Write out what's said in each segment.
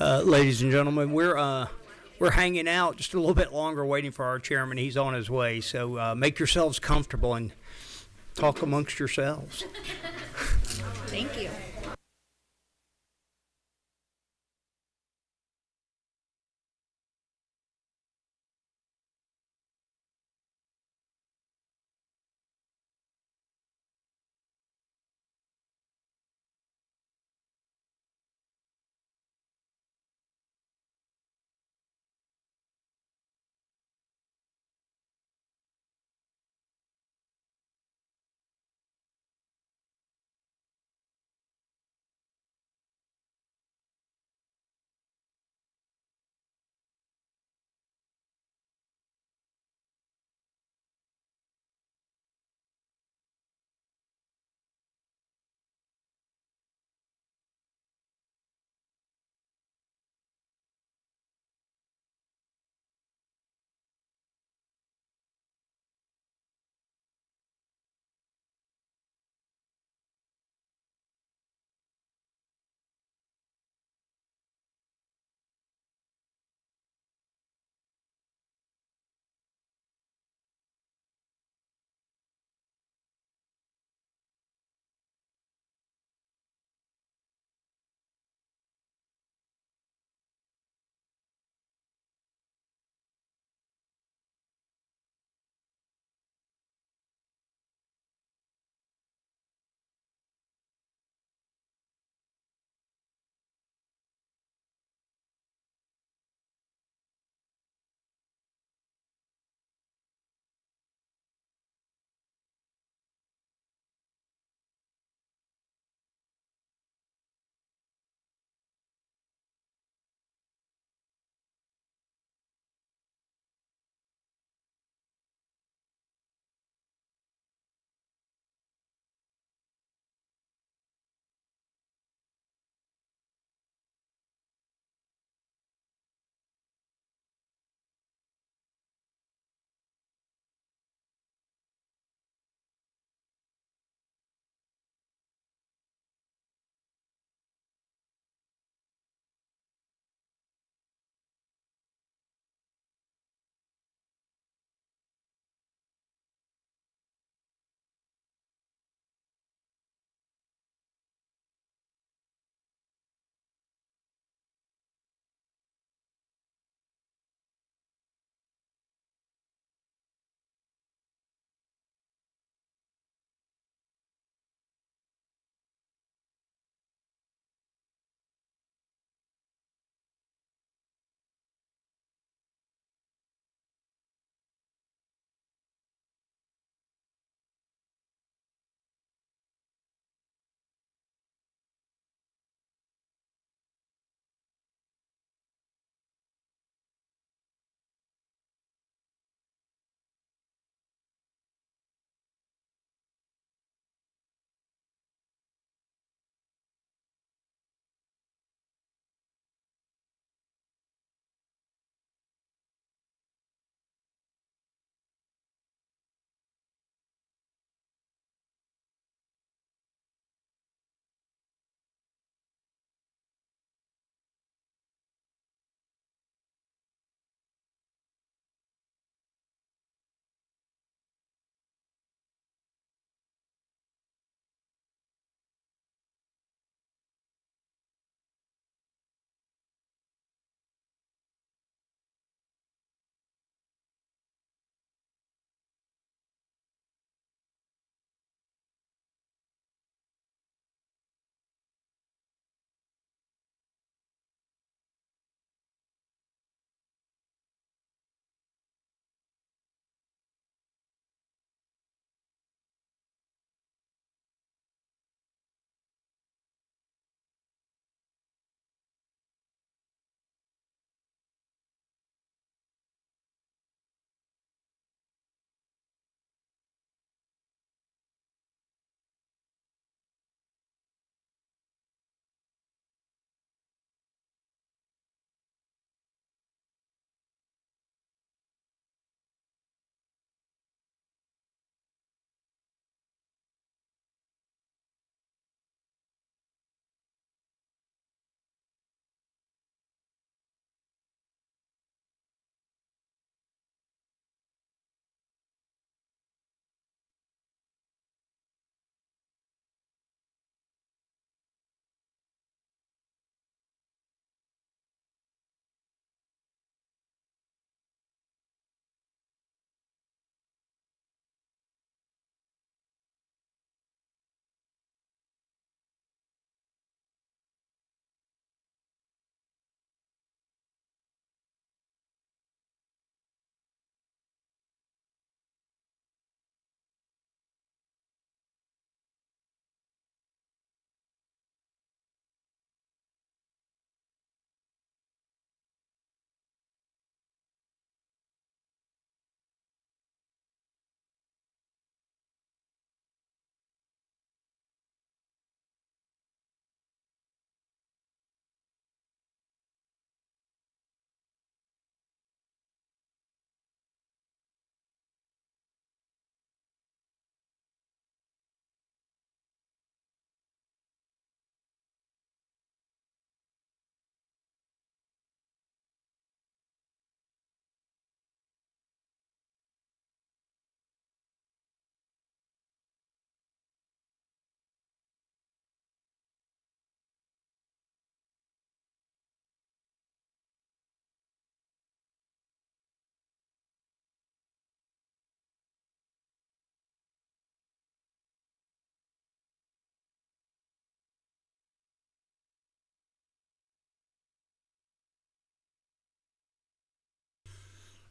Ladies and gentlemen, we're hanging out just a little bit longer, waiting for our chairman. He's on his way, so make yourselves comfortable and talk amongst yourselves. Thank you.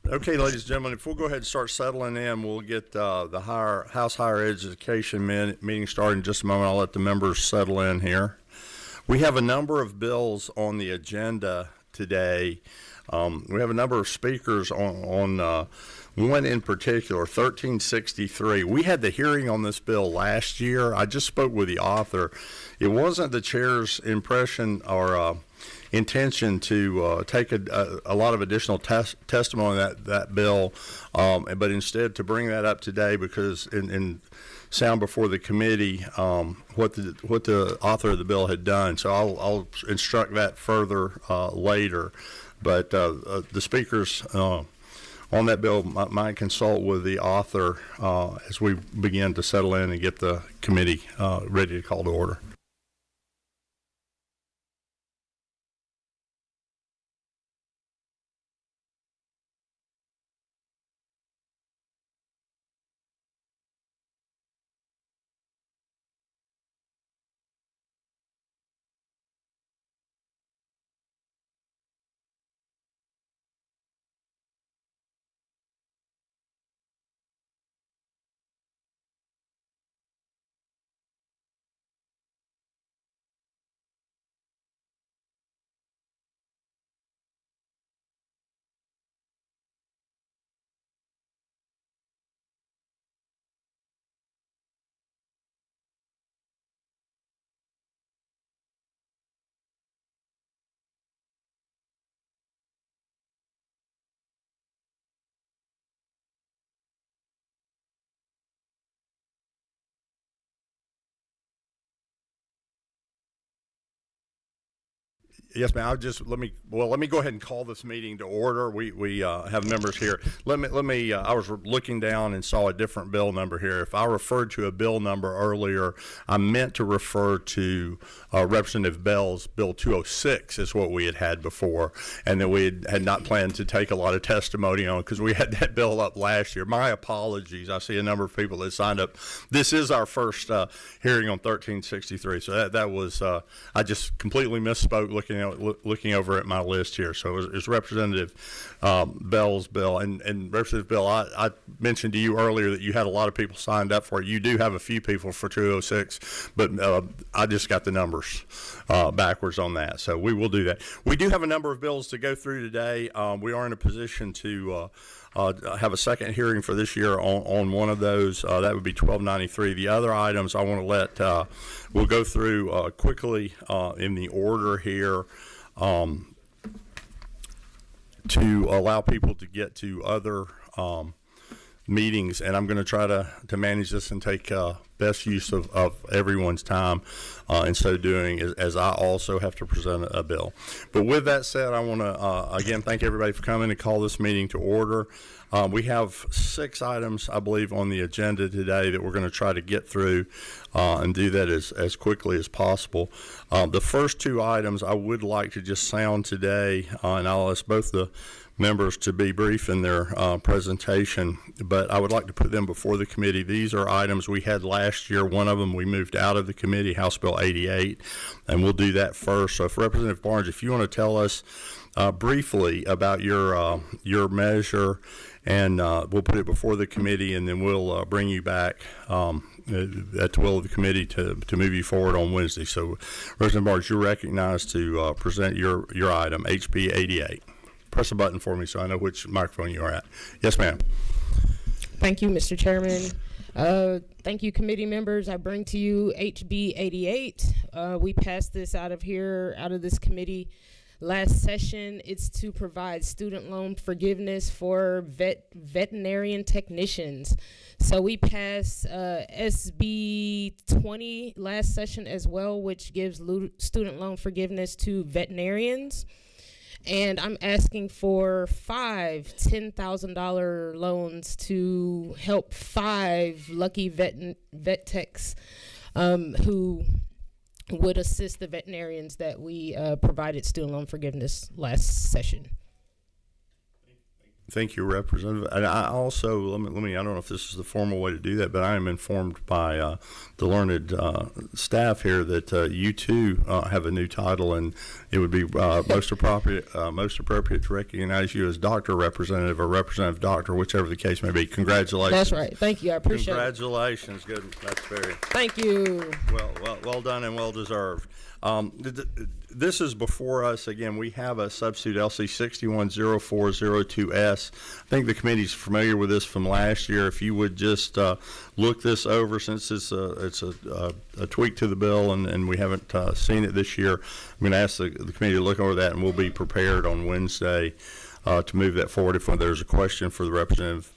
Okay, ladies and gentlemen, if we'll go ahead and start settling in, we'll get the House Higher Education meeting started in just a moment. I'll let the members settle in here. We have a number of bills on the agenda today. We have a number of speakers on one in particular, 1363. We had the hearing on this bill last year. I just spoke with the author. It wasn't the chair's impression or intention to take a lot of additional testimony on that bill, but instead to bring that up today because in sound before the committee what the author of the bill had done. So I'll instruct that further later. But the speakers on that bill might consult with the author as we begin to settle in and get the committee ready to call to order. Yes, ma'am. Let me go ahead and call this meeting to order. We have members here. Let me. I was looking down and saw a different bill number here. If I referred to a bill number earlier, I meant to refer to Representative Bell's Bill 206 is what we had before, and that we had not planned to take a lot of testimony on because we had that bill up last year. My apologies. I see a number of people that signed up. This is our first hearing on 1363, so that was I just completely misspoke looking over at my list here. So it was Representative Bell's bill. And Representative Bell, I mentioned to you earlier that you had a lot of people signed up for it. You do have a few people for 206, but I just got the numbers backwards on that. So we will do that. We do have a number of bills to go through today. We are in a position to have a second hearing for this year on one of those. That would be 1293. The other items I want to let, we'll go through quickly in the order here to allow people to get to other meetings, and I'm going to try to manage this and take best use of everyone's time in so doing, as I also have to present a bill. But with that said, I want to again thank everybody for coming and call this meeting to order. We have 6 items, I believe, on the agenda today that we're going to try to get through and do that as quickly as possible. The first 2 items I would like to just sound today, and I'll ask both the members to be brief in their presentation, but I would like to put them before the committee. These are items we had last year. One of them we moved out of the committee, House Bill 88, and we'll do that first. So if Representative Barnes, if you want to tell us briefly about your measure, and we'll put it before the committee, and then we'll bring you back at the will of the committee to move you forward on Wednesday. So Representative Barnes, you're recognized to present your item, HB 88. Press a button for me so I know which microphone you are at. Yes, ma'am. Thank you, Mr. Chairman. Thank you, committee members. I bring to you HB 88. We passed this out of this committee last session. It's to provide student loan forgiveness for veterinarian technicians. So we passed SB 20 last session as well, which gives student loan forgiveness to veterinarians. And I'm asking for 5 $10,000 loans to help 5 lucky vet techs who would assist the veterinarians that we provided student loan forgiveness last session. Thank you, Representative. And I also, let me, I don't know if this is the formal way to do that, but I am informed by the learned staff here that you too have a new title, and it would be most appropriate to recognize you as Dr. Representative or Representative Doctor, whichever the case may be. Congratulations. That's right. Thank you. I appreciate Congratulations. Good. That's very. Thank you. Well done and well deserved. This is before us. Again, we have a substitute LC 610402S. I think the committee's familiar with this from last year. If you would just look this over, since it's a tweak to the bill and we haven't seen it this year, I'm going to ask the committee to look over that, and we'll be prepared on Wednesday to move that forward. If there's a question for the representative,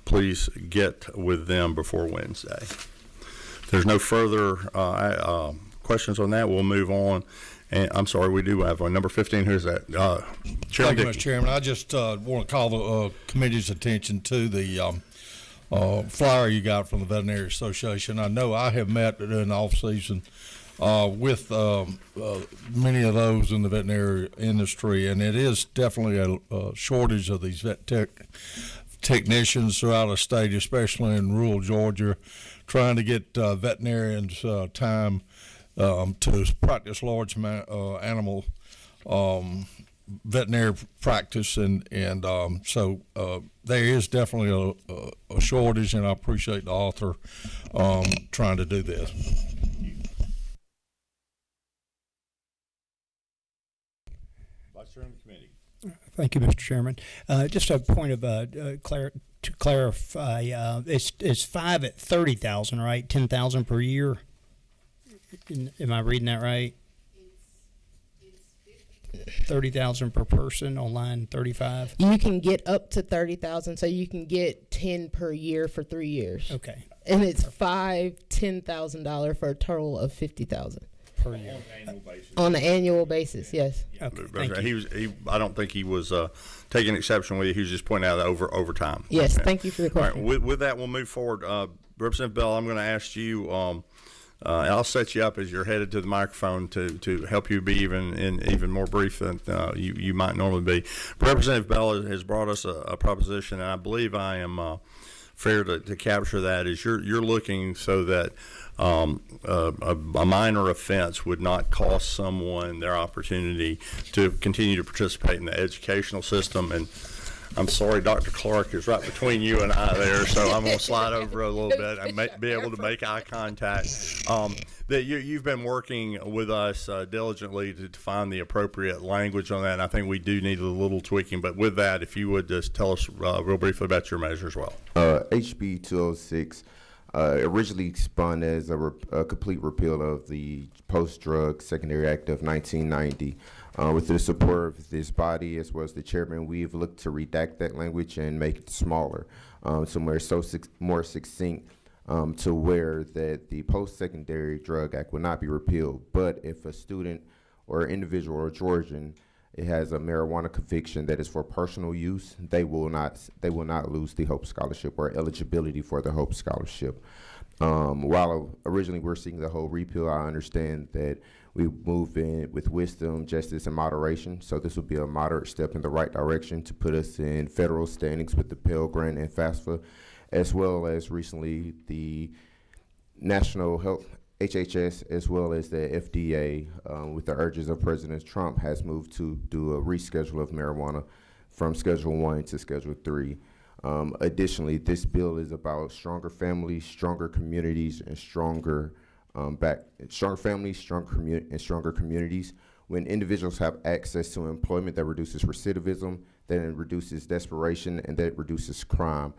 please get with them before Wednesday. If there's no further questions on that, we'll move on. And I'm sorry, we do have one. Number 15, who's that? Chairman Thank you, Dickey. Mr. Chairman. I just want to call the committee's attention to the flyer you got from the Veterinary Association. I know I have met during the off-season with many of those in the veterinary industry, and it is definitely a shortage of these vet technicians throughout the state, especially in rural Georgia, trying to get veterinarians time to practice large animal veterinary practice, and so there is definitely a shortage, and I appreciate the author trying to do this. Vice Chairman of the Committee. Thank you, Mr. Chairman. Just a point of to clarify, it's 5 at 30,000, right? 10,000 per year. Am I reading that right? It's 30,000 per person on line 35. You can get up to 30,000, so you can get 10 per year for 3 years. Okay. And it's $10,000 for a total of 50,000 Per year. on an annual basis. Yes. Okay. Thank you. I don't think he was taking exception with you. He was just pointing out over time. Yes. Okay. Thank you for the All right. question. With that, we'll move forward. Representative Bell, I'm going to ask you. And I'll set you up as you're headed to the microphone to help you be even more brief than you might normally be. Representative Bell has brought us a proposition, and I believe I am fair to capture that. Is you're looking so that a minor offense would not cost someone their opportunity to continue to participate in the educational system. And I'm sorry, Dr. Clark is right between you and I there, so I'm going to slide over a little bit and be able to make eye contact. That you've been working with us diligently to find the appropriate language on that, and I think we do need a little tweaking. But with that, if you would just tell us real briefly about your measure as well. HB 206 originally spun as a complete repeal of the Post-Drug Secondary Act of 1990. With the support of this body as well as the chairman, we've looked to redact that language and make it smaller, somewhere more succinct, to where that the Post-Secondary Drug Act will not be repealed. But if a student or individual or Georgian has a marijuana conviction that is for personal use, they will not lose the Hope Scholarship or eligibility for the Hope Scholarship. While originally we're seeking the whole repeal, I understand that we move in with wisdom, justice, and moderation. So this will be a moderate step in the right direction to put us in federal standings with the Pell Grant and FAFSA, as well as recently the National Health HHS, as well as the FDA, with the urges of President Trump, has moved to do a reschedule of marijuana from Schedule 1 to Schedule 3. Additionally, this bill is about stronger families, stronger communities, and stronger families, stronger communities. When individuals have access to employment, that reduces recidivism, then it reduces desperation, and that reduces crime.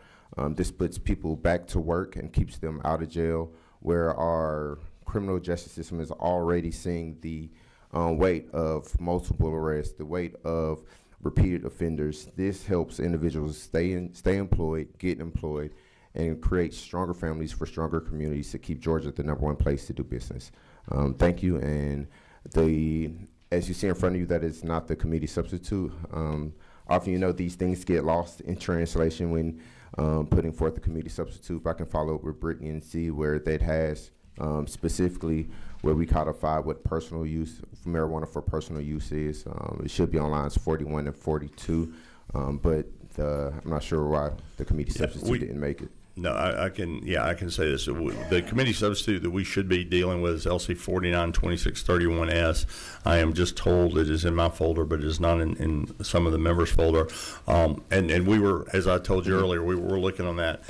This puts people back to work and keeps them out of jail, where our criminal justice system is already seeing the weight of multiple arrests, the weight of repeated offenders. This helps individuals stay employed, get employed, and create stronger families for stronger communities to keep Georgia the #1 place to do business. Thank you. And as you see in front of you, that is not the committee substitute. Often, these things get lost in translation when putting forth the committee substitute. But I can follow up with Brittany and see where that has specifically where we codify what personal use, marijuana for personal use is. It should be on lines 41 and 42. But I'm not sure why the committee substitute didn't make it. No, I can say this. The committee substitute that we should be dealing with is LC 492631S. I am just told it is in my folder, but it is not in some of the members' folder. And we were, as I told you earlier, we were looking on that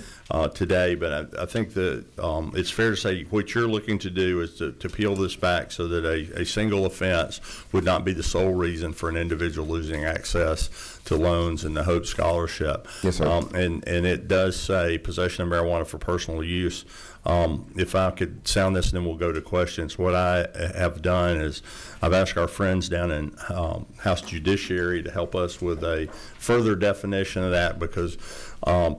today. But I think that it's fair to say what you're looking to do is to peel this back so that a single offense would not be the sole reason for an individual losing access to loans and the Hope Scholarship. Yes, sir. And it does say possession of marijuana for personal use. If I could sound this, and then we'll go to questions. What I have done is I've asked our friends down in House Judiciary to help us with a further definition of that, because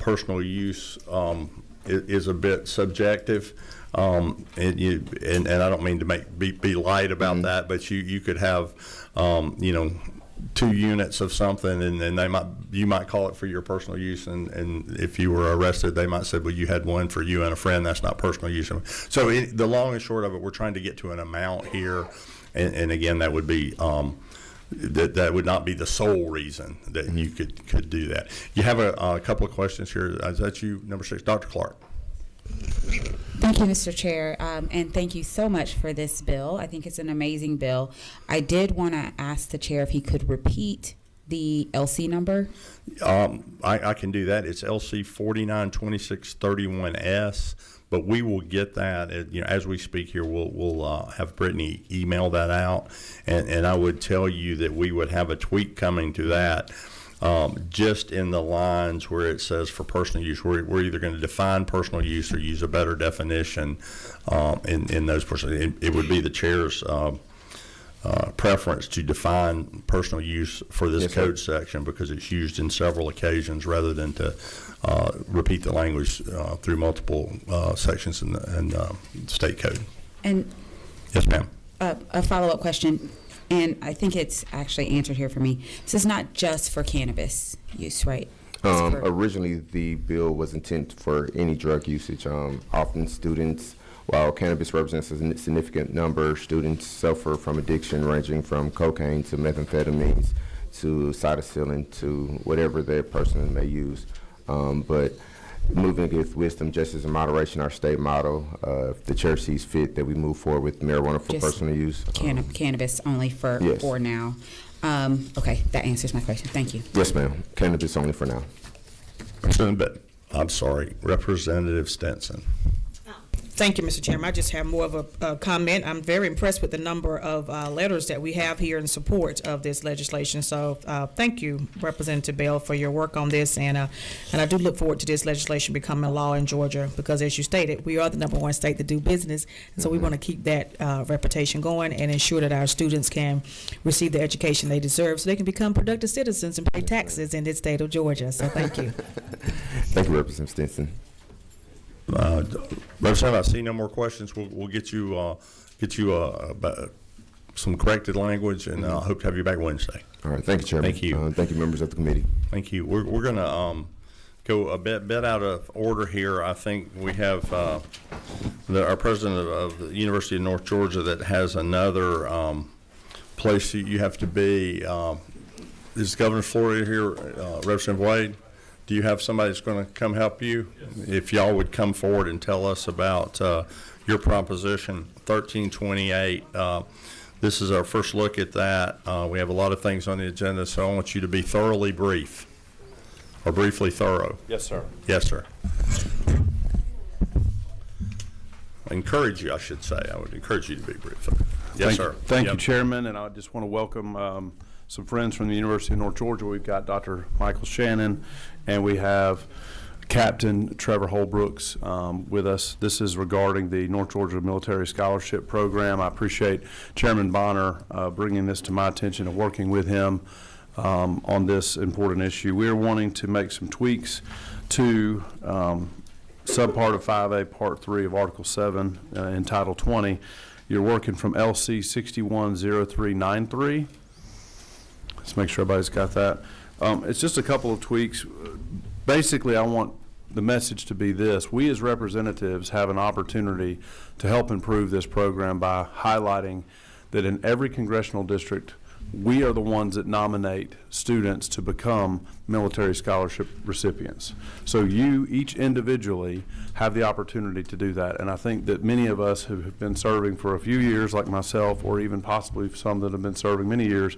personal use is a bit subjective. And I don't mean to be light about that, but you could have 2 units of something, and you might call it for your personal use, and if you were arrested, they might say, well, you had one for you and a friend. That's not personal use. So the long and short of it, we're trying to get to an amount here, and again, that would be that would not be the sole reason that you could do that. You have a couple of questions here. Is that you, number 6, Dr. Clark? Thank you, Mr. Chair, and thank you so much for this bill. I think it's an amazing bill. I did want to ask the chair if he could repeat the LC number. I can do that. It's LC 492631S, but we will get that. As we speak here, we'll have Brittany email that out, and I would tell you that we would have a tweak coming to that. Just in the lines where it says for personal use, we're either going to define personal use or use a better definition in those personal. It would be the chair's preference to define personal use for this code section, because it's used in several occasions, rather than to repeat the language through multiple sections in the state code. And yes, ma'am. A follow-up question. And I think it's actually answered here for me. This is not just for cannabis use, right? Originally, the bill was intended for any drug usage. Often students, while cannabis represents a significant number, students suffer from addiction ranging from cocaine to methamphetamines to cytosine to whatever their person may use. But moving with wisdom, justice, and moderation, our state motto. If the chair sees fit, that we move forward with marijuana for Just personal use. Cannabis only for now. Okay, that answers my question. Thank you. Yes, ma'am. Cannabis only for now. I'm sorry, Representative Stinson. Thank you, Mr. Chairman. I just have more of a comment. I'm very impressed with the number of letters that we have here in support of this legislation. So thank you, Representative Bell, for your work on this. And I do look forward to this legislation becoming a law in Georgia, because, as you stated, we are the #1 state to do business. And so we want to keep that reputation going and ensure that our students can receive the education they deserve so they can become productive citizens and pay taxes in this state of Georgia. So thank you. Thank you, Representative Stinson. Representative, I see no more questions. We'll get you some corrected language, and I hope to have you back Wednesday. All right. Thank you, Chairman. Thank you. Thank you, members of the committee. Thank you. We're going to go a bit out of order here. I think we have our president of the University of North Georgia that has another place you have to be. Is Governor Florida here, Representative Wade? Do you have somebody that's going to come help you? Yes. If y'all would come forward and tell us about your proposition 1328. This is our first look at that. We have a lot of things on the agenda, so I want you to be thoroughly brief, or briefly thorough. Yes, sir. Yes, sir. Encourage you, I should say. I would encourage you to be brief. Yes, sir. Thank you, Chairman, and I just want to welcome some friends from the University of North Georgia. We've got Dr. Michael Shannon, and we have Captain Trevor Holbrooks with us. This is regarding the North Georgia Military Scholarship Program. I appreciate Chairman Bonner bringing this to my attention and working with him on this important issue. We are wanting to make some tweaks to subpart of 5A, Part 3 of Article 7 in Title 20. You're working from LC 610393. Let's make sure everybody's got that. It's just a couple of tweaks. Basically, I want the message to be this: we as representatives have an opportunity to help improve this program by highlighting that in every congressional district we are the ones that nominate students to become military scholarship recipients. So you each individually have the opportunity to do that. And I think that many of us who have been serving for a few years, like myself, or even possibly some that have been serving many years,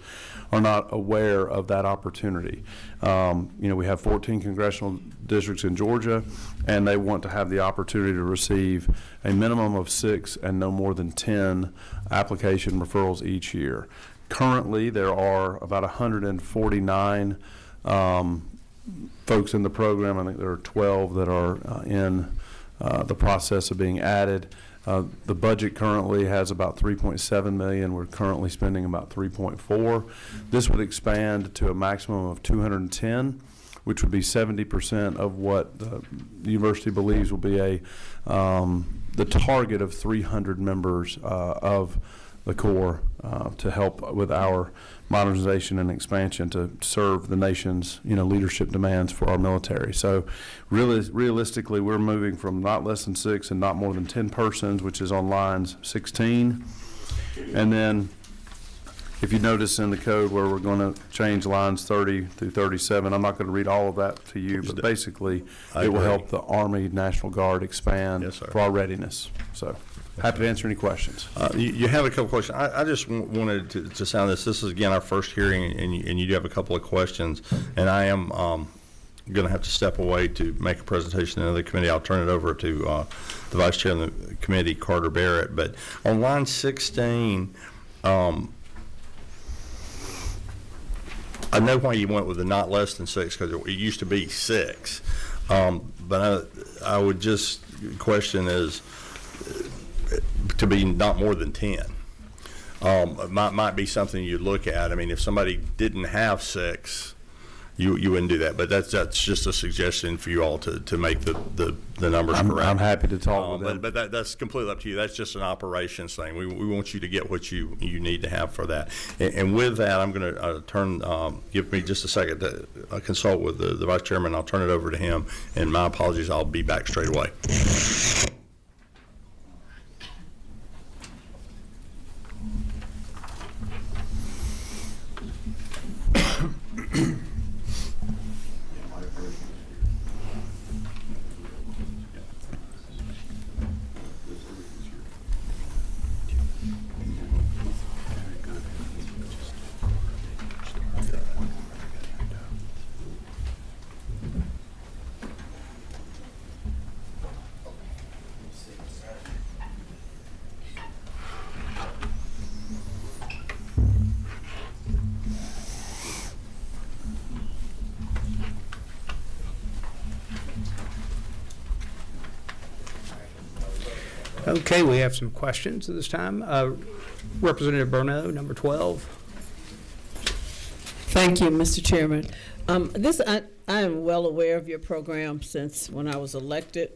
are not aware of that opportunity. We have 14 congressional districts in Georgia, and they want to have the opportunity to receive a minimum of 6 and no more than 10 application referrals each year. Currently, there are about 149 folks in the program. I think there are 12 that are in the process of being added. The budget currently has about $3.7 million. We're currently spending about $3.4. This would expand to a maximum of 210, which would be 70% of what the university believes will be the target of 300 members of the Corps to help with our modernization and expansion to serve the nation's leadership demands for our military. So realistically, we're moving from not less than 6 and not more than 10 persons, which is on lines 16. And then if you notice in the code where we're going to change lines 30 through 37, I'm not going to read all of that to you, but basically it will help the Army National Guard expand for our readiness. So happy to answer any questions. You have a couple questions. I just wanted to sound this. This is, again, our first hearing, and you do have a couple of questions. And I am going to have to step away to make a presentation to another committee. I'll turn it over to the Vice Chair of the committee, Carter Barrett. But on line 16, I know why you went with the not less than 6, because it used to be 6. But I would just question is to be not more than 10. It might be something you look at. I mean, if somebody didn't have 6, you wouldn't do that. But that's just a suggestion for you all to make the numbers correct. I'm happy to talk with them. But that's completely up to you. That's just an operations thing. We want you to get what you need to have for that. And with that, I'm going to give me just a second to consult with the Vice Chairman. I'll turn it over to him. And my apologies, I'll be back straight away. Okay, we have some questions at this time. Representative Burnett, number 12. Thank you, Mr. Chairman. I am well aware of your program since when I was elected,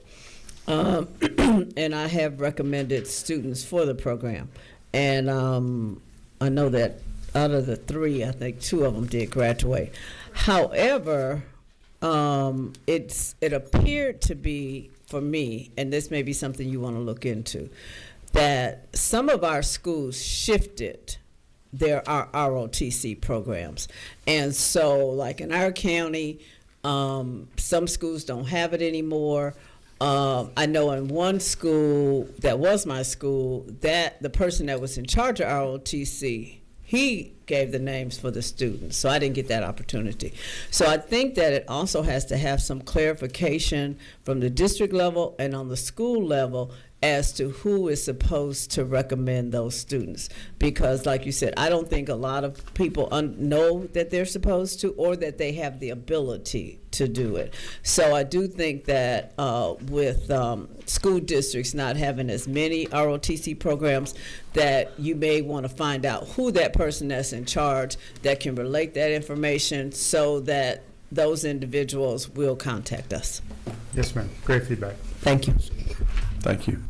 and I have recommended students for the program. And I know that out of the 3, I think 2 of them did graduate. However, it appeared to be, for me, and this may be something you want to look into, that some of our schools shifted our ROTC programs. And so, like in our county, some schools don't have it anymore. I know in one school that was my school, that the person that was in charge of ROTC, he gave the names for the students, so I didn't get that opportunity. So I think that it also has to have some clarification from the district level and on the school level as to who is supposed to recommend those students. Because like you said, I don't think a lot of people know that they're supposed to, or that they have the ability to do it. So I do think that with school districts not having as many ROTC programs, that you may want to find out who that person that's in charge that can relate that information, so that those individuals will contact us. Yes, ma'am. Great feedback. Thank you. Thank you.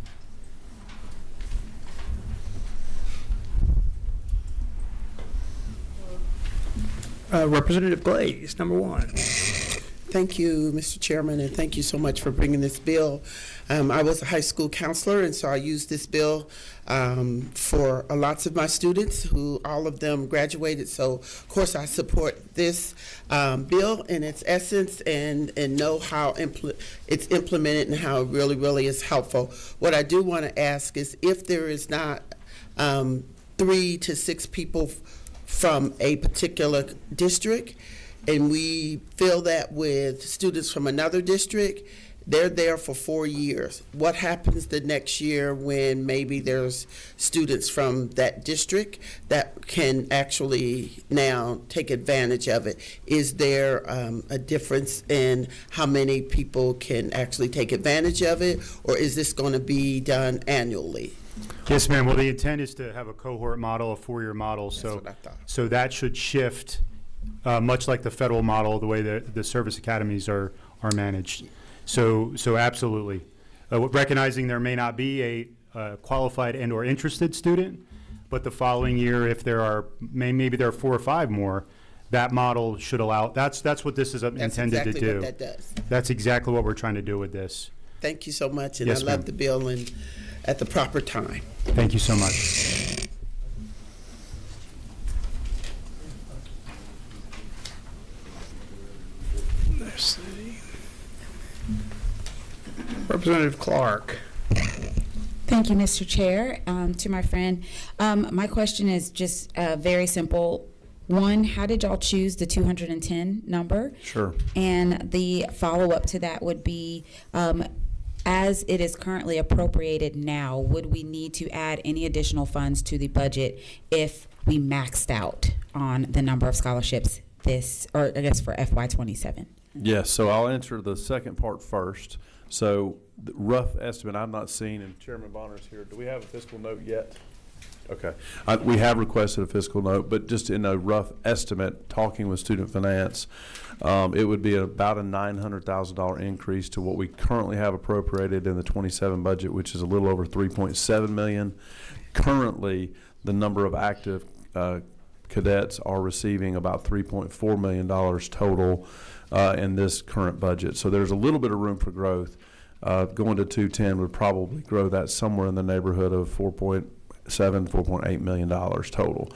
Representative Glaze, number 1. Thank you, Mr. Chairman, and thank you so much for bringing this bill. I was a high school counselor, and so I used this bill for lots of my students, who all of them graduated. So, of course, I support this bill in its essence and know how it's implemented and how it really, really is helpful. What I do want to ask is if there is not 3 to 6 people from a particular district, and we fill that with students from another district, they're there for 4 years. What happens the next year when maybe there's students from that district that can actually now take advantage of it? Is there a difference in how many people can actually take advantage of it, or is this going to be done annually? Yes, ma'am. Well, the intent is to have a cohort model, a 4-year model. That's what I thought. So that should shift, much like the federal model, the way that the service academies are managed. So absolutely. Recognizing there may not be a qualified and or interested student, but the following year, if there are, maybe there are 4 or 5 more, that model should allow, that's what this is intended to do. That's exactly what that does. That's exactly what we're trying to do with this. Thank you so much, and Yes, I love ma'am. the bill and at the proper time. Thank you so much. Let's see. Representative Clark. Thank you, Mr. Chair. To my friend, my question is just very simple. One, how did y'all choose the 210 number? Sure. And the follow-up to that would be, as it is currently appropriated now, would we need to add any additional funds to the budget if we maxed out on the number of scholarships this, or I guess for FY27? Yes, so I'll answer the second part first. So the rough estimate, I've not seen, and Chairman Bonner's here. Do we have a fiscal note yet? Okay. We have requested a fiscal note, but just in a rough estimate, talking with student finance, it would be about a $900,000 increase to what we currently have appropriated in the 27 budget, which is a little over $3.7 million. Currently, the number of active cadets are receiving about $3.4 million total in this current budget. So there's a little bit of room for growth. Going to 210 would probably grow that somewhere in the neighborhood of $4.8 million total.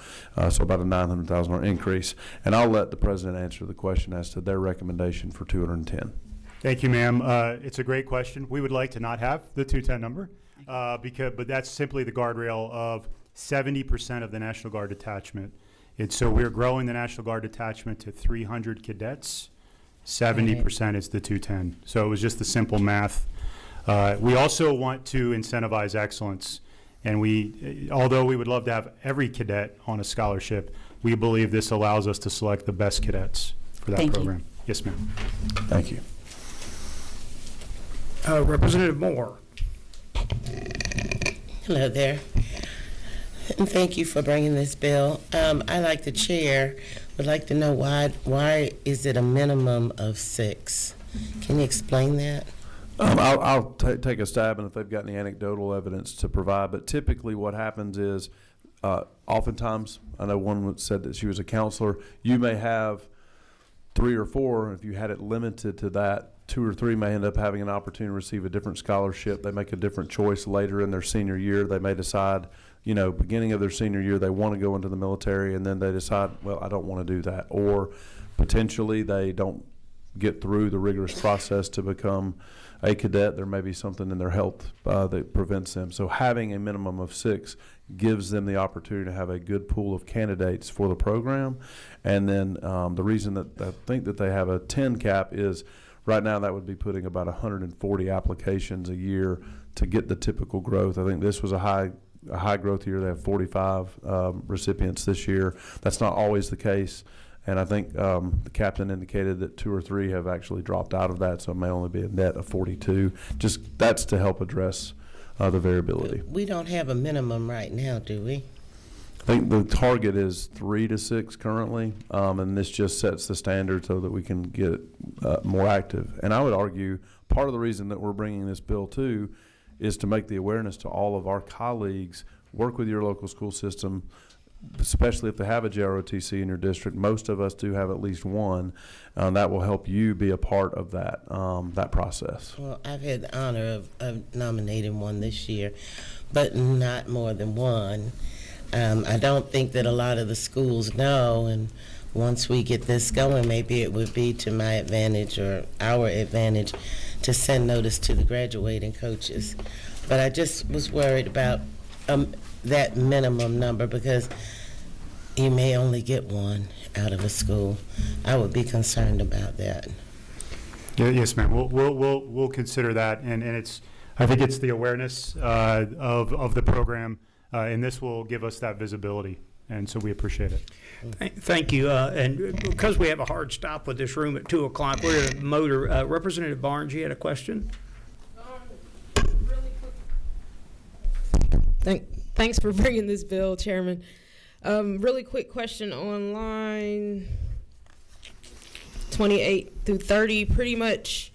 So about a $900,000 increase. And I'll let the president answer the question as to their recommendation for 210. Thank you, ma'am. It's a great question. We would like to not have the 210 number, but that's simply the guardrail of 70% of the National Guard detachment. And so we're growing the National Guard detachment to 300 cadets. 70% is the 210. So it was just the simple math. We also want to incentivize excellence. And although we would love to have every cadet on a scholarship, we believe this allows us to select the best cadets for that Thank you. program. Yes, ma'am. Thank you. Representative Moore. Hello there, and thank you for bringing this bill. I, like the chair, would like to know why is it a minimum of 6? Can you explain that? I'll take a stab, and if they've got any anecdotal evidence to provide. But typically what happens is, oftentimes, I know one said that she was a counselor, you may have 3 or 4, and if you had it limited to that, 2 or 3 may end up having an opportunity to receive a different scholarship. They make a different choice later in their senior year. They may decide, beginning of their senior year, they want to go into the military, and then they decide, well, I don't want to do that. Or potentially they don't get through the rigorous process to become a cadet. There may be something in their health that prevents them. So having a minimum of 6 gives them the opportunity to have a good pool of candidates for the program. And then the reason that I think that they have a 10 cap is right now that would be putting about 140 applications a year to get the typical growth. I think this was a high growth year. They have 45 recipients this year. That's not always the case. And I think the captain indicated that 2 or 3 have actually dropped out of that, so it may only be a net of 42. Just that's to help address the variability. We don't have a minimum right now, do we? I think the target is 3 to 6 currently, and this just sets the standard so that we can get more active. And I would argue part of the reason that we're bringing this bill too is to make the awareness to all of our colleagues, work with your local school system, especially if they have a JROTC in your district, most of us do have at least one. That will help you be a part of that that process. Well, I've had the honor of nominating one this year, but not more than one. I don't think that a lot of the schools know, and once we get this going, maybe it would be to my advantage or our advantage to send notice to the graduating coaches. But I just was worried about that minimum number, because you may only get one out of a school. I would be concerned about that. Yeah, yes, ma'am. We'll consider that, and I think it's the awareness of the program, and this will give us that visibility, and so we appreciate it. Thank you. And because we have a hard stop with this room at 2 o'clock, we're at Motor. Representative Barnes, you had a question? Thanks for bringing this bill, Chairman. Really quick question on line 28 through 30. Pretty much,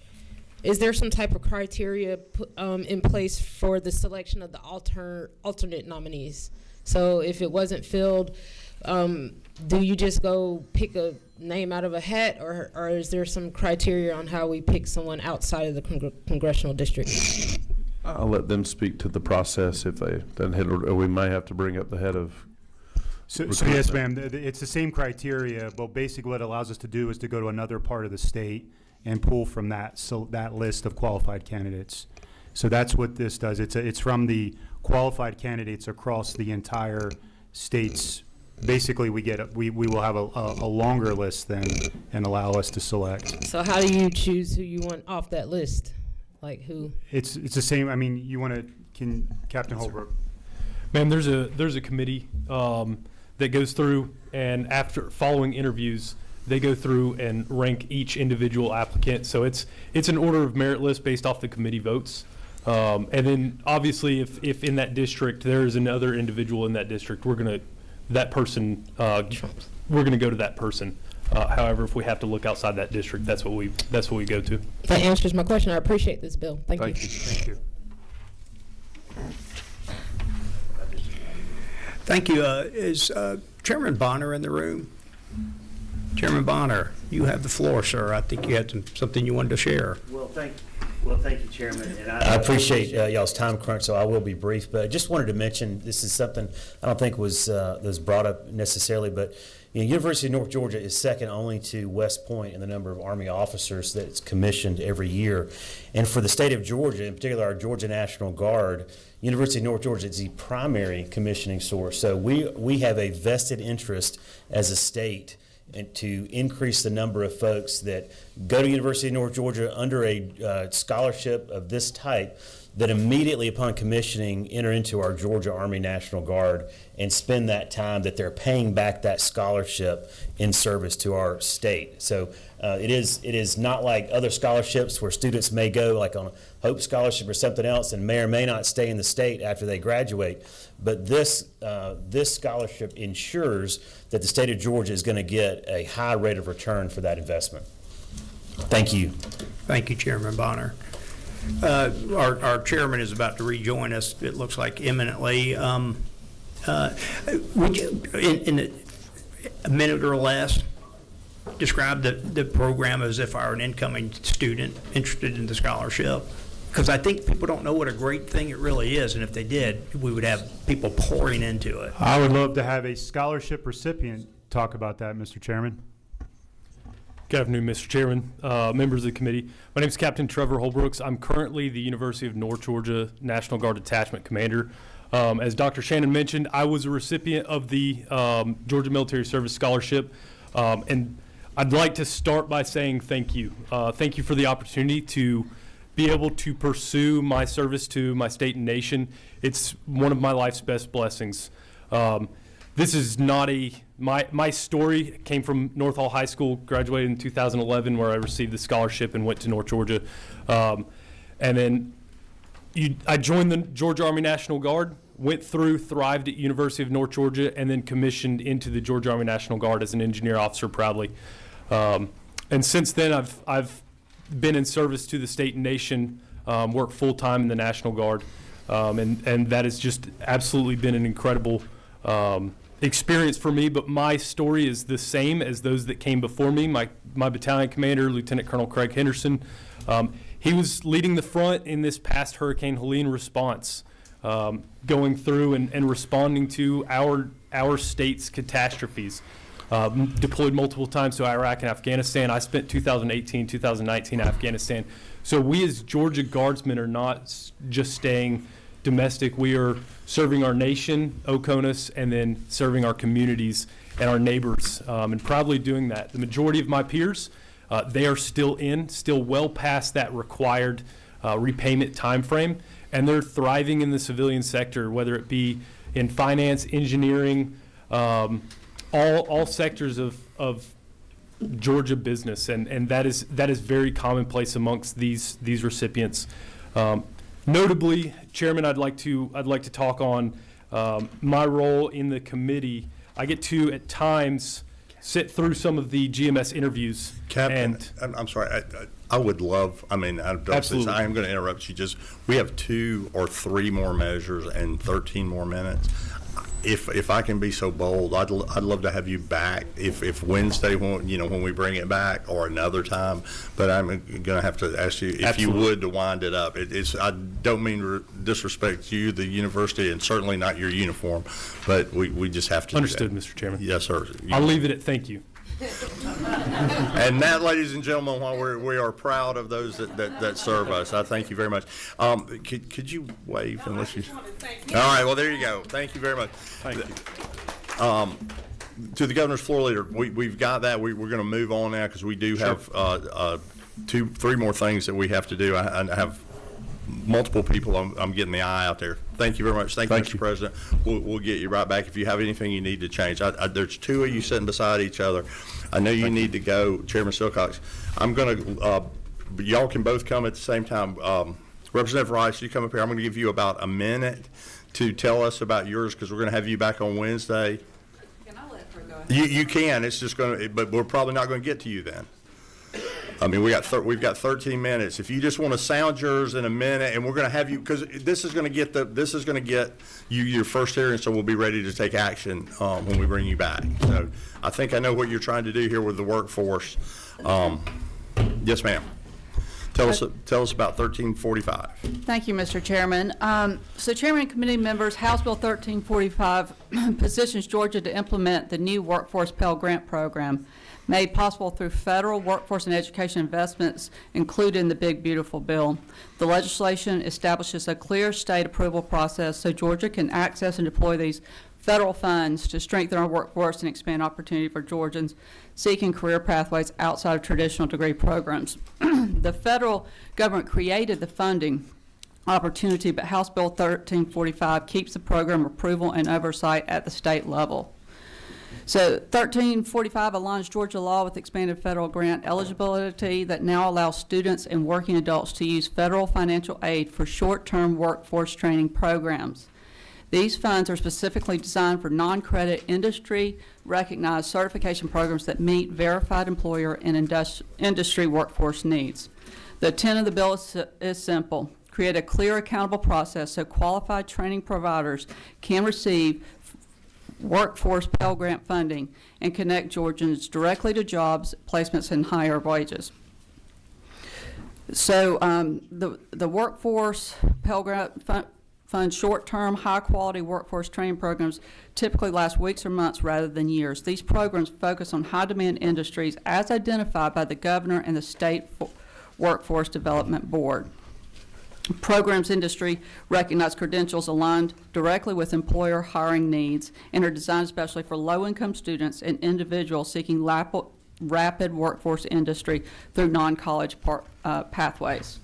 is there some type of criteria in place for the selection of the alternate nominees? So if it wasn't filled, do you just go pick a name out of a hat, or is there some criteria on how we pick someone outside of the congressional district? I'll let them speak to the process if they then hit, or we may have to bring up the head of. So yes, ma'am. It's the same criteria, but basically what it allows us to do is to go to another part of the state and pull from that list of qualified candidates. So that's what this does. It's from the qualified candidates across the entire states. Basically, we will have a longer list then and allow us to select. So how do you choose who you want off that list? Like who? It's the same. I mean, can Captain Holbrook? Ma'am, there's a committee that goes through, and after following interviews, they go through and rank each individual applicant. So it's an order of merit list based off the committee votes. And then obviously if in that district there is another individual in that district, we're gonna go to that person. However, if we have to look outside that district, that's what we go to. That answers my question. I appreciate this bill. Thank you. Thank you. Thank you. Is Chairman Bonner in the room? Chairman Bonner, you have the floor, sir. I think you had something you wanted to share. Well, thank you, Chairman. And I appreciate y'all's time crunch, so I will be brief. But I just wanted to mention, this is something I don't think was brought up necessarily, but University of North Georgia is second only to West Point in the number of Army officers that's commissioned every year. And for the state of Georgia, in particular our Georgia National Guard, University of North Georgia is the primary commissioning source. So we have a vested interest as a state and to increase the number of folks that go to University of North Georgia under a scholarship of this type that immediately upon commissioning enter into our Georgia Army National Guard and spend that time that they're paying back that scholarship in service to our state. So it is not like other scholarships where students may go like on a Hope Scholarship or something else and may or may not stay in the state after they graduate. But this scholarship ensures that the state of Georgia is going to get a high rate of return for that investment. Thank you. Thank you, Chairman Bonner. Our chairman is about to rejoin us, it looks like imminently. Would you, in a minute or less, describe the program as if I were an incoming student interested in the scholarship? Because I think people don't know what a great thing it really is, and if they did, we would have people pouring into it. I would love to have a scholarship recipient talk about that, Mr. Chairman. Good afternoon, Mr. Chairman, members of the committee. My name is Captain Trevor Holbrooks. I'm currently the University of North Georgia National Guard Detachment Commander. As Dr. Shannon mentioned, I was a recipient of the Georgia Military Service Scholarship, and I'd like to start by saying thank you. Thank you for the opportunity to be able to pursue my service to my state and nation. It's one of my life's best blessings. This is not my story came from North Hall High School, graduated in 2011, where I received the scholarship and went to North Georgia. And then I joined the Georgia Army National Guard, went through, thrived at University of North Georgia, and then commissioned into the Georgia Army National Guard as an engineer officer proudly. And since then, I've been in service to the state and nation, worked full-time in the National Guard, and that has just absolutely been an incredible experience for me, but my story is the same as those that came before me. My battalion commander, Lieutenant Colonel Craig Henderson, he was leading the front in this past Hurricane Helene response, going through and responding to our state's catastrophes. Deployed multiple times to Iraq and Afghanistan. I spent 2018, 2019 in Afghanistan. So we as Georgia Guardsmen are not just staying domestic. We are serving our nation, Oconus, and then serving our communities and our neighbors, and proudly doing that. The majority of my peers, they are still well past that required repayment time frame, and they're thriving in the civilian sector, whether it be in finance, engineering, all sectors of Georgia business, and that is very commonplace amongst these recipients. Notably, Chairman, I'd like to talk on my role in the committee. I get to at times sit through some of the GMS interviews. Captain, I'm sorry. I would love. I mean, I am going to interrupt you. We have 2 or 3 more measures and 13 more minutes. If I can be so bold, I'd love to have you back. If Wednesday, when we bring it back, or another time. But I'm going to have to ask you if you would to wind it up. I don't mean to disrespect you, the university, and certainly not your uniform. But we just have to. Understood, Mr. Chairman. Yes, sir. I'll leave it at thank you. And that, ladies and gentlemen, while we are proud of those that serve us, I thank you very much. Could you wave and let you? All right. Well, there you go. Thank you very much. Thank you. To the governor's floor leader, we've got that. We're going to move on now because we do have 2, 3 more things that we have to do. I have multiple people. I'm getting the eye out there. Thank you very much. Thank you, Mr. President. We'll get you right back if you have anything you need to change. There's 2 of you sitting beside each other. I know you need to go, Chairman Silcox. I'm going to, y'all can both come at the same time. Representative Rice, you come up here. I'm going to give you about a minute to tell us about yours because we're going to have you back on Wednesday. Can I let her go? You can. It's just going to, but we're probably not going to get to you then. I mean, we've got 13 minutes. If you just want to sound yours in a minute, and we're going to have you, because this is going to get you your first hearing, so we'll be ready to take action when we bring you back. So I think I know what you're trying to do here with the workforce. Yes, ma'am. Tell us about 1345. Thank you, Mr. Chairman. So Chairman and committee members, House Bill 1345 positions Georgia to implement the new Workforce Pell Grant Program, made possible through federal workforce and education investments included in the Big Beautiful Bill. The legislation establishes a clear state approval process so Georgia can access and deploy these federal funds to strengthen our workforce and expand opportunity for Georgians seeking career pathways outside of traditional degree programs. The federal government created the funding opportunity, but House Bill 1345 keeps the program approval and oversight at the state level. So 1345 aligns Georgia law with expanded federal grant eligibility that now allows students and working adults to use federal financial aid for short-term workforce training programs. These funds are specifically designed for non-credit industry-recognized certification programs that meet verified employer and industry workforce needs. The intent of the bill is simple: create a clear, accountable process so qualified training providers can receive workforce Pell Grant funding and connect Georgians directly to jobs, placements, and higher wages. So the workforce Pell Grant fund short-term, high-quality workforce training programs typically last weeks or months rather than years. These programs focus on high-demand industries as identified by the governor and the state Workforce Development Board. Programs industry recognized credentials aligned directly with employer hiring needs and are designed especially for low-income students and individuals seeking rapid workforce industry through non-college pathways.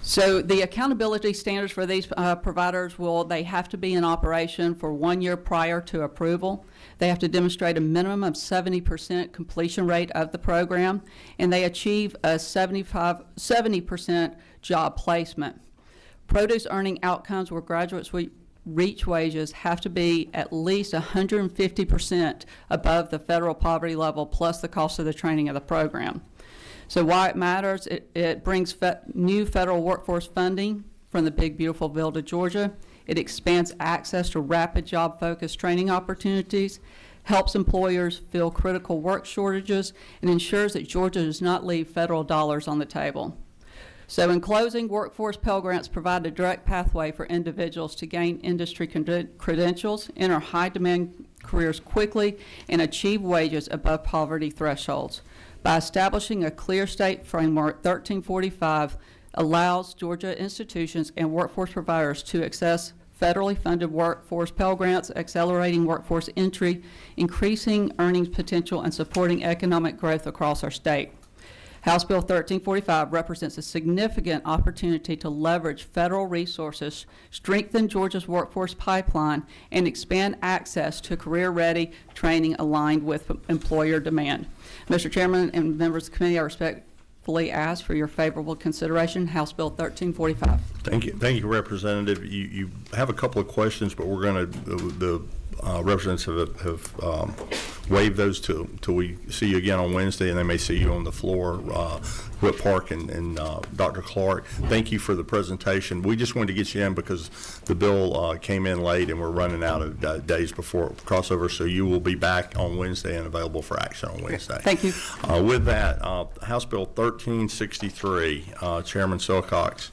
So the accountability standards for these providers they have to be in operation for 1 year prior to approval. They have to demonstrate a minimum of 70% completion rate of the program, and they achieve a 70% job placement. Produce earning outcomes where graduates reach wages have to be at least 150% above the federal poverty level plus the cost of the training of the program. So why it matters, it brings new federal workforce funding from the Big Beautiful Bill to Georgia. It expands access to rapid job-focused training opportunities, helps employers fill critical work shortages, and ensures that Georgia does not leave federal dollars on the table. So in closing, workforce Pell Grants provide a direct pathway for individuals to gain industry credentials, enter high-demand careers quickly, and achieve wages above poverty thresholds. By establishing a clear state framework, 1345 allows Georgia institutions and workforce providers to access federally funded workforce Pell Grants, accelerating workforce entry, increasing earnings potential, and supporting economic growth across our state. House Bill 1345 represents a significant opportunity to leverage federal resources, strengthen Georgia's workforce pipeline, and expand access to career-ready training aligned with employer demand. Mr. Chairman and members of the committee, I respectfully ask for your favorable consideration, House Bill 1345. Thank you, Representative. You have a couple of questions, but we're going to, the representatives have waived those till we see you again on Wednesday, and they may see you on the floor, Whip Park and Dr. Clark. Thank you for the presentation. We just wanted to get you in because the bill came in late and we're running out of days before crossover, so you will be back on Wednesday and available for action on Wednesday. Thank you. With that, House Bill 1363, Chairman Silcox.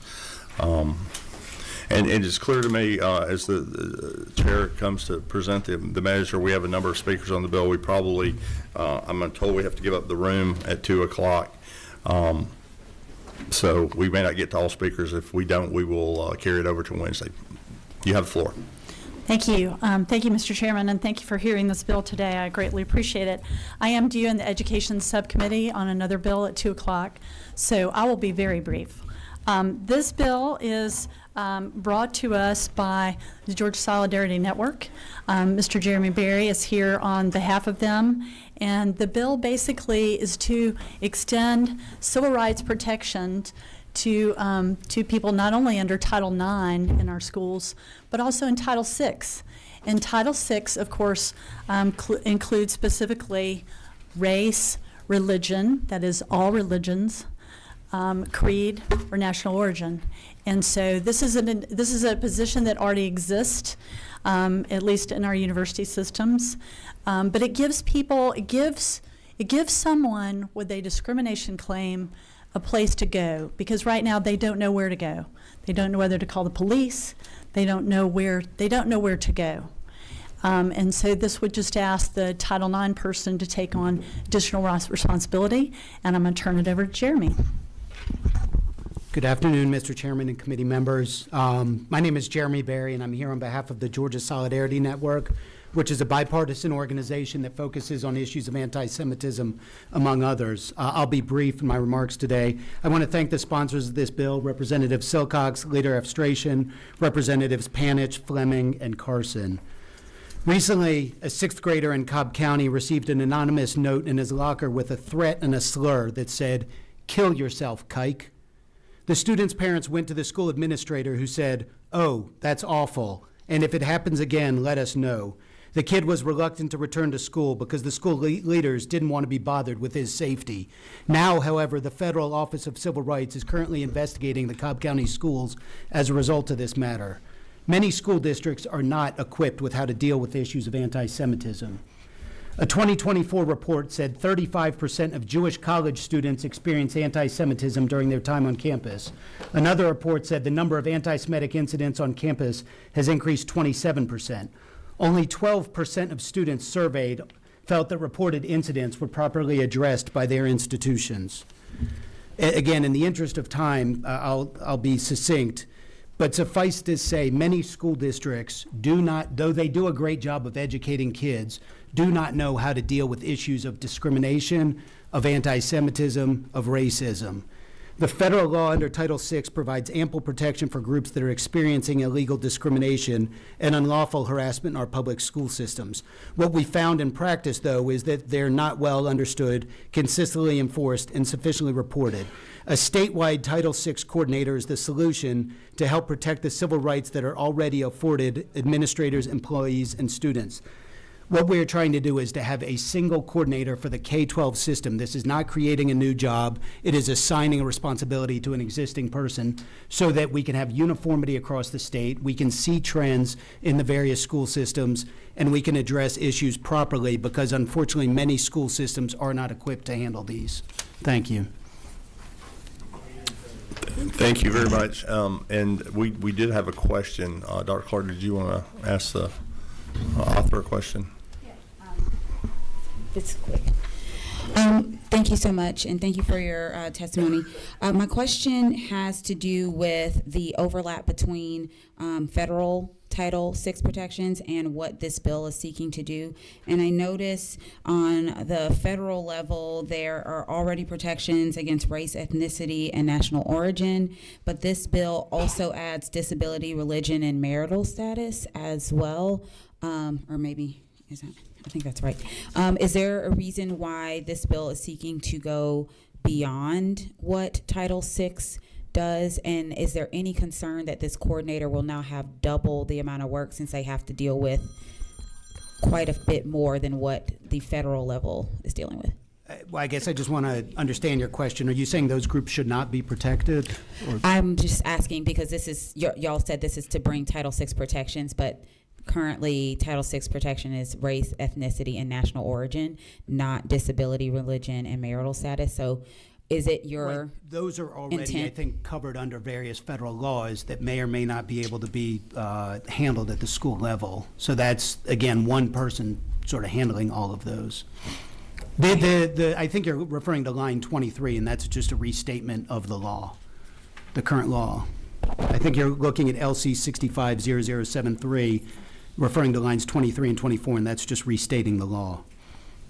And it is clear to me, as the chair comes to present the measure, we have a number of speakers on the bill. We probably, I'm told we have to give up the room at 2 o'clock. So we may not get to all speakers. If we don't, we will carry it over to Wednesday. You have the floor. Thank you. Thank you, Mr. Chairman, and thank you for hearing this bill today. I greatly appreciate it. I am due in the Education Subcommittee on another bill at 2 o'clock, so I will be very brief. This bill is brought to us by the Georgia Solidarity Network. Mr. Jeremy Berry is here on behalf of them, and the bill basically is to extend civil rights protections to people not only under Title IX in our schools, but also in Title VI. And Title VI, of course, includes specifically race, religion, that is all religions, creed, or national origin. And so this is a position that already exists, at least in our university systems. But it gives people, it gives someone with a discrimination claim a place to go, because right now they don't know where to go. They don't know whether to call the police. They don't know where to go. And so this would just ask the Title IX person to take on additional responsibility. And I'm going to turn it over to Jeremy. Good afternoon, Mr. Chairman and committee members. My name is Jeremy Berry, and I'm here on behalf of the Georgia Solidarity Network, which is a bipartisan organization that focuses on issues of anti-Semitism, among others. I'll be brief in my remarks today. I want to thank the sponsors of this bill, Representative Silcox, Leader of Stration, Representatives Panich, Fleming, and Carson. Recently, a sixth grader in Cobb County received an anonymous note in his locker with a threat and a slur that said, "Kill yourself, kike." The student's parents went to the school administrator, who said, "Oh, that's awful, and if it happens again, let us know." The kid was reluctant to return to school because the school leaders didn't want to be bothered with his safety. Now, however, the Federal Office of Civil Rights is currently investigating the Cobb County schools as a result of this matter. Many school districts are not equipped with how to deal with issues of anti-Semitism. A 2024 report said 35% of Jewish college students experience anti-Semitism during their time on campus. Another report said the number of anti-Semitic incidents on campus has increased 27%. Only 12% of students surveyed felt that reported incidents were properly addressed by their institutions. Again, in the interest of time, I'll be succinct, but suffice to say, many school districts do not, though they do a great job of educating kids, do not know how to deal with issues of discrimination, of anti-Semitism, of racism. The federal law under Title VI provides ample protection for groups that are experiencing illegal discrimination and unlawful harassment in our public school systems. What we found in practice, though, is that they're not well understood, consistently enforced, and sufficiently reported. A statewide Title VI coordinator is the solution to help protect the civil rights that are already afforded administrators, employees, and students. What we're trying to do is to have a single coordinator for the K-12 system. This is not creating a new job. It is assigning a responsibility to an existing person so that we can have uniformity across the state. We can see trends in the various school systems, and we can address issues properly, because unfortunately many school systems are not equipped to handle these. Thank you. Thank you very much. And we did have a question. Dr. Clark, did you want to ask the author a question? It's quick. Thank you so much, and thank you for your testimony. My question has to do with the overlap between federal Title VI protections and what this bill is seeking to do. And I notice on the federal level, there are already protections against race, ethnicity, and national origin, but this bill also adds disability, religion, and marital status as well, or maybe, I think that's right. Is there a reason why this bill is seeking to go beyond what Title VI does? And is there any concern that this coordinator will now have double the amount of work, since they have to deal with quite a bit more than what the federal level is dealing with? Well, I guess I just want to understand your question. Are you saying those groups should not be protected? Or? I'm just asking because this is, y'all said this is to bring Title VI protections, but currently Title VI protection is race, ethnicity, and national origin, not disability, religion, and marital status. So is it your those are already, intent? I think, covered under various federal laws that may or may not be able to be handled at the school level. So that's, again, one person sort of handling all of those. I think you're referring to line 23, and that's just a restatement of the law, the current law. I think you're looking at LC 650073, referring to lines 23 and 24, and that's just restating the law.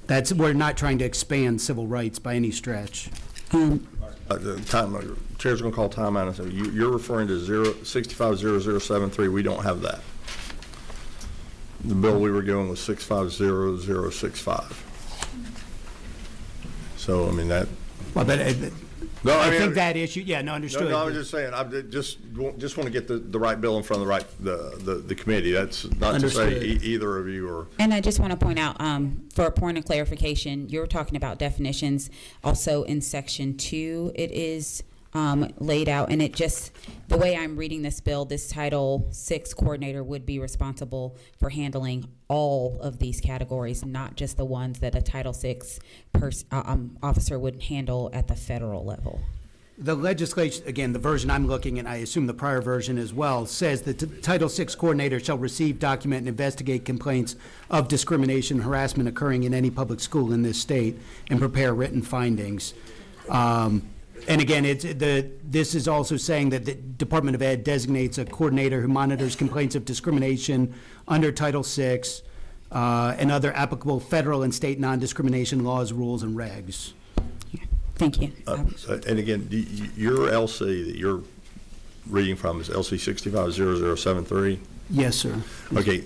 We're not trying to expand civil rights by any stretch. The chair's going to call time out. So you're referring to 650073. We don't have that. The bill we were given was 650065. So I mean that. Well, but no, I think that issue. Yeah, no, understood. No, I was just saying. I just want to get the right bill in front of the committee. That's not understood. To say either of you are. And I just want to point out, for a point of clarification, you're talking about definitions. Also in Section 2, it is laid out, and it just, the way I'm reading this bill, this Title VI coordinator would be responsible for handling all of these categories, not just the ones that a Title VI officer would handle at the federal level. The legislation, again, the version I'm looking at, I assume the prior version as well, says that the Title VI coordinator shall receive, document, and investigate complaints of discrimination and harassment occurring in any public school in this state and prepare written findings. And again, this is also saying that the Department of Ed designates a coordinator who monitors complaints of discrimination under Title VI and other applicable federal and state non-discrimination laws, rules, and regs. Thank you. And again, your LC that you're reading from is LC 650073? Yes, sir. Okay.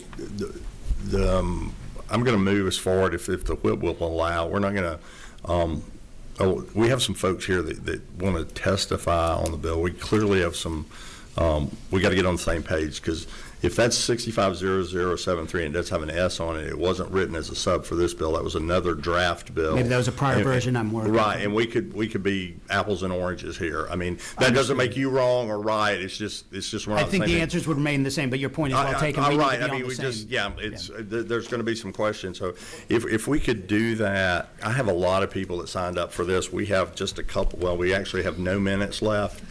I'm going to move us forward if the whip will allow. We're not going to. We have some folks here that want to testify on the bill. We clearly have some, we got to get on the same page, because if that's 650073 and it does have an S on it, it wasn't written as a sub for this bill. That was another draft bill. Maybe that was a prior version I'm working on. Right, and we could be apples and oranges here. I mean, that doesn't make you wrong or right. It's just we're not I think the answers would remain the same, but your point is well taken. Right. I mean, there's going to be some questions. So if we could do that, I have a lot of people that signed up for this. We have just a couple. Well, we actually have no minutes left.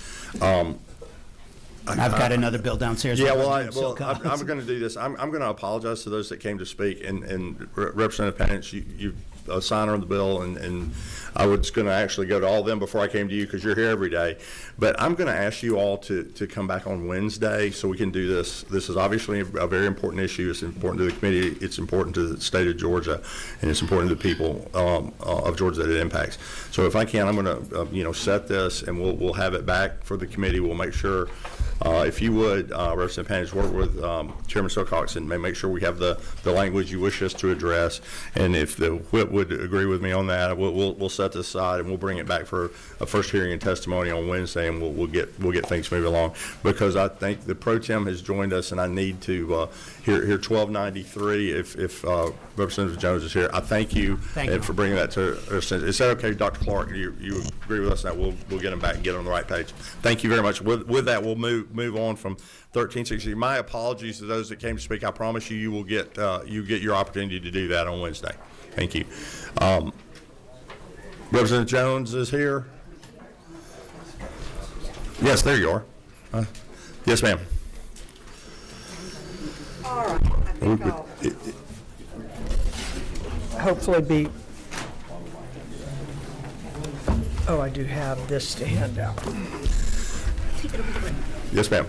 I've got another bill downstairs. Yeah, I'm going to do this. I'm going to apologize to those that came to speak, and Representative Pennant, you a signer on the bill, and I was going to actually go to all of them before I came to you because you're here every day. But I'm going to ask you all to come back on Wednesday so we can do this. This is obviously a very important issue. It's important to the committee. It's important to the state of Georgia, and it's important to the people of Georgia that it impacts. So if I can, I'm going to set this, and we'll have it back for the committee. We'll make sure. If you would, Representative Pennant, work with Chairman Silcox and make sure we have the language you wish us to address. And if the whip would agree with me on that, we'll set this aside and we'll bring it back for a first hearing and testimony on Wednesday, and we'll get things moving along, because I think the pro tem has joined us, and I need to hear 1293 if Representative Jones is here. I thank you, for bringing that to us. Is that okay, Dr. Clark? You agree with us on that? We'll get them back and get on the right page. Thank you very much. With that, we'll move on from 1360. My apologies to those that came to speak. I promise you will get your opportunity to do that on Wednesday. Thank you. Representative Jones is here. Yes, there you are. Yes, ma'am. All right. I think I'll hopefully be. Oh, I do have this to hand out. Yes, ma'am.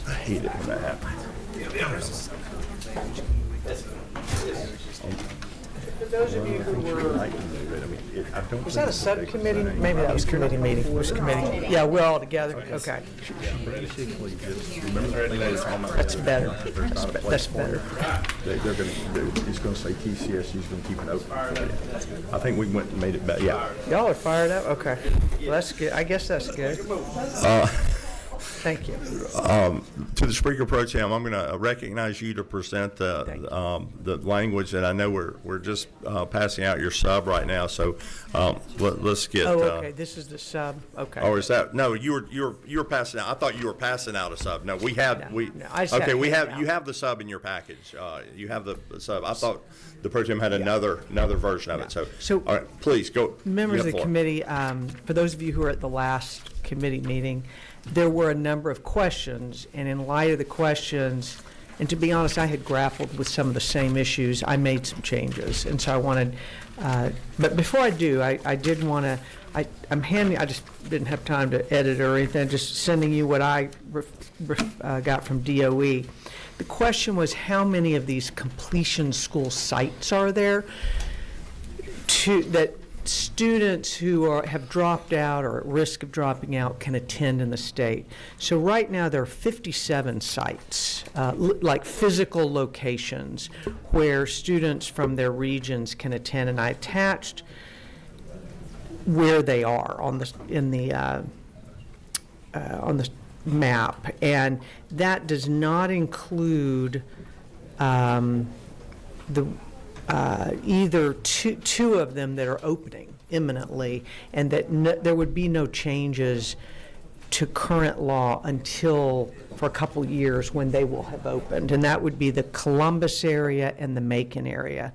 I hate it when that happens. For those of you who were, was that a subcommittee? Maybe that was committee meeting. Was committee? Yeah, we're all together. Okay. That's better. That's better. They're going to. He's going to say TCSU's going to keep it open. I think we went and made it back. Yeah. Y'all are fired up. Okay. Well, that's good. I guess that's good. Thank you. To the Speaker Pro Tem, I'm going to recognize you to present the language, and I know we're just passing out your sub right now, so let's get. Oh, okay. This is the sub. Okay. Or is that no? You were passing out. I thought you were passing out a sub. No, we have okay. We have you have the sub in your package. You have the sub. I thought the Pro Tem had another version of it. So all right, please go. Members of the committee, for those of you who were at the last committee meeting, there were a number of questions, and in light of the questions, and to be honest, I had grappled with some of the same issues. I made some changes, and so I wanted, but before I do, I did want to, I'm handing, I just didn't have time to edit or anything, just sending you what I got from DOE. The question was, how many of these completion school sites are there that students who have dropped out or at risk of dropping out can attend in the state? So right now there are 57 sites, like physical locations where students from their regions can attend, and I attached where they are on the map, and that does not include either two of them that are opening imminently, and that there would be no changes to current law until for a couple years when they will have opened, and that would be the Columbus area and the Macon area.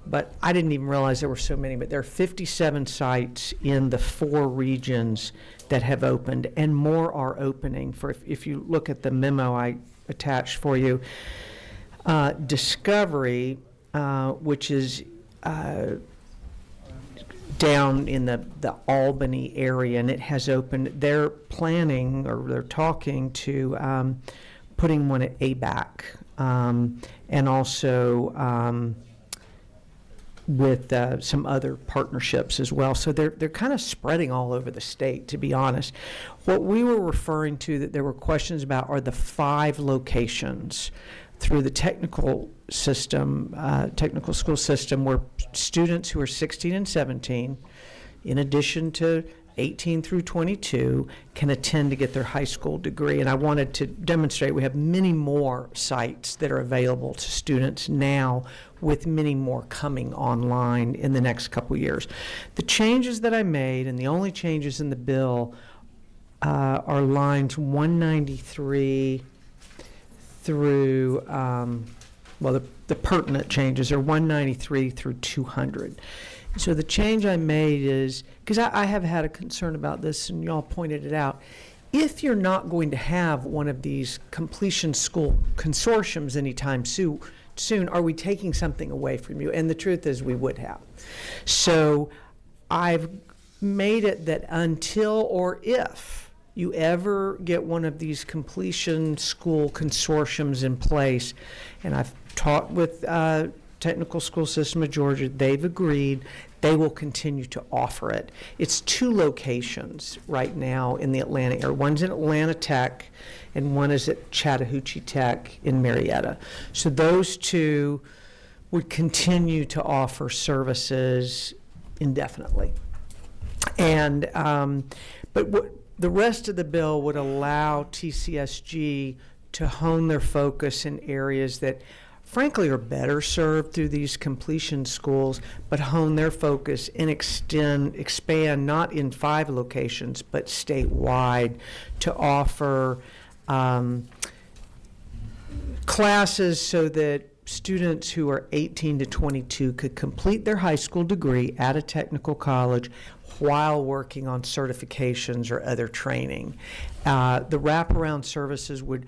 But I didn't even realize there were so many, but there are 57 sites in the 4 regions that have opened, and more are opening. For if you look at the memo I attached for you, Discovery, which is down in the Albany area, and it has opened. They're planning, or they're talking to putting one at ABAC, and also with some other partnerships as well. So they're kind of spreading all over the state, to be honest. What we were referring to that there were questions about are the 5 locations through the technical system, technical school system, where students who are 16 and 17, in addition to 18 through 22, can attend to get their high school degree. And I wanted to demonstrate we have many more sites that are available to students now, with many more coming online in the next couple years. The changes that I made, and the only changes in the bill, are lines 193 through, the pertinent changes are 193 through 200. So the change I made is, because I have had a concern about this, and y'all pointed it out, if you're not going to have one of these completion school consortiums anytime soon, are we taking something away from you? And the truth is we would have. So I've made it that until or if you ever get one of these completion school consortiums in place, and I've talked with Technical School System of Georgia, they've agreed they will continue to offer it. It's 2 locations right now in the Atlanta area. One's at Atlanta Tech, and one is at Chattahoochee Tech in Marietta. So those 2 would continue to offer services indefinitely. And the rest of the bill would allow TCSG to hone their focus in areas that frankly are better served through these completion schools, but hone their focus and expand not in 5 locations, but statewide to offer classes so that students who are 18 to 22 could complete their high school degree at a technical college while working on certifications or other training. The wraparound services would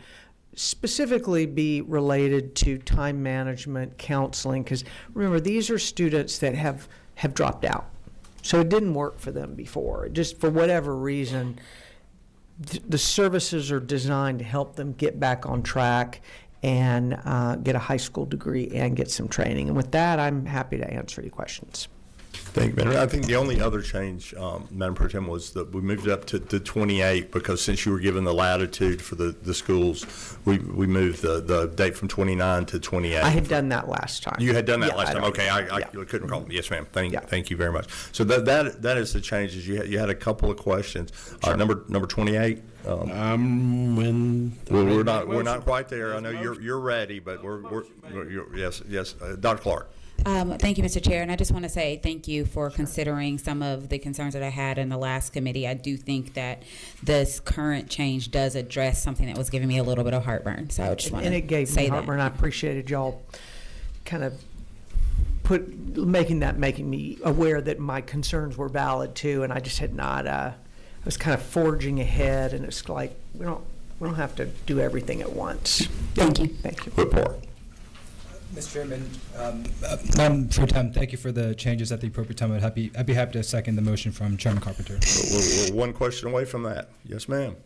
specifically be related to time management, counseling, because remember, these are students that have dropped out. So it didn't work for them before. Just for whatever reason, the services are designed to help them get back on track and get a high school degree and get some training. And with that, I'm happy to answer any questions. Thank you, Madam. I think the only other change, Madam Pro Tem, was that we moved it up to 28 because since you were given the latitude for the schools, we moved the date from 29 to 28. I had done that last time. You had done that Yeah, last time. Okay, I couldn't recall. Yes, ma'am. Thank you very much. So that is the changes. You had a couple of questions. Number 28. We're not quite there. I know you're ready, but yes. Dr. Clark. Thank you, Mr. Chair, and I just want to say thank you for considering some of the concerns that I had in the last committee. I do think that this current change does address something that was giving me a little bit of heartburn, so I just want to say that. And it gave me heartburn. I appreciated y'all kind of making me aware that my concerns were valid too, and I just had not. I was kind of forging ahead, and it's like we don't have to do everything at once. Thank you. Thank you. Report. Mr. Chairman, Madam Pro Tem, thank you for the changes at the appropriate time. I'd be happy to second the motion from Chairman Carpenter. We're one question away from that. Yes, ma'am.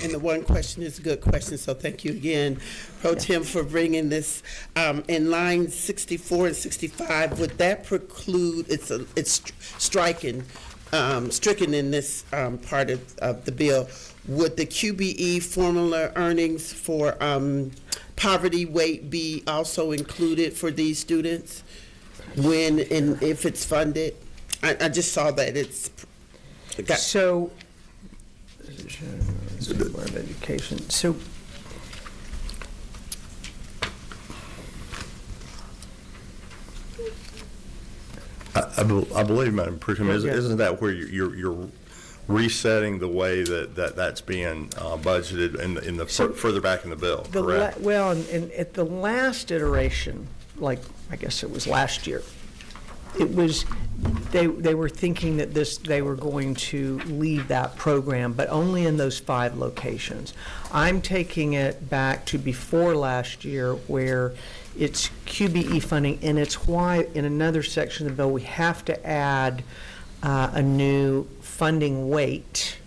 And the one question is a good question, so thank you again, Pro Tem, for bringing this. In line 64 and 65, would that preclude, it's stricken in this part of the bill, would the QBE formula earnings for poverty weight be also included for these students when and if it's funded? I just saw that it's so Board of Education. So I believe, Madam Pro Tem, isn't that where you're resetting the way that's being budgeted in the further back in the bill, correct? Well, and at the last iteration, like I guess it was last year, it was they were thinking that they were going to leave that program, but only in those 5 locations. I'm taking it back to before last year where it's QBE funding, and it's why in another section of the bill we have to add a new funding weight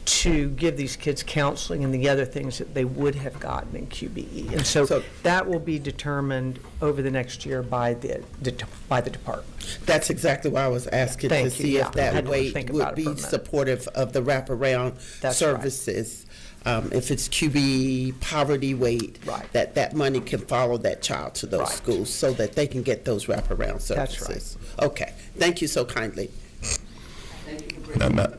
to give these kids counseling and the other things that they would have gotten in QBE. And so that will be determined over the next year by the department. That's exactly why I was asking to see if that weight would be supportive of the wraparound services. Right. If it's QBE poverty weight, that money can follow that child to those schools so that they can get those wraparound services. That's right. Okay. Thank you so kindly.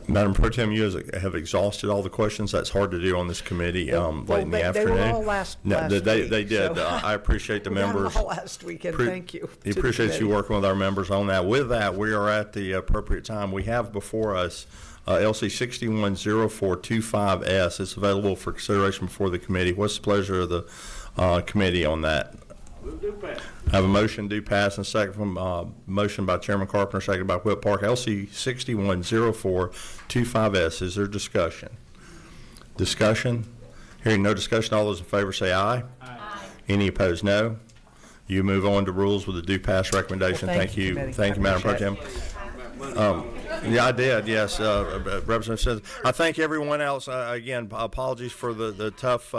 Madam Pro Tem, you have exhausted all the questions. That's hard to do on this committee late in the afternoon. They were all last week. They did. So I appreciate the members. All last weekend. Thank you. We appreciate you working with our members on that. With that, we are at the appropriate time. We have before us LC 610425S. It's available for consideration before the committee. What's the pleasure of the committee on that? I have a motion do pass and second from motion by Chairman Carpenter, seconded by Whip Park. LC 610425S. Is there discussion? Discussion? Hearing no discussion, all those in favor say aye. Aye. Any opposed, no. You move on to rules with a do pass recommendation. Well, thank you. Committee. Thank you, Madam Pro Tem. Yeah, I did, yes, Representative Sims. I thank everyone else. Again, apologies for the tough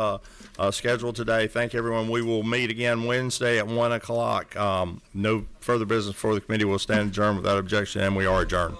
schedule today. Thank everyone. We will meet again Wednesday at 1 o'clock. No further business for the committee. We'll stand adjourned without objection, and we are adjourned.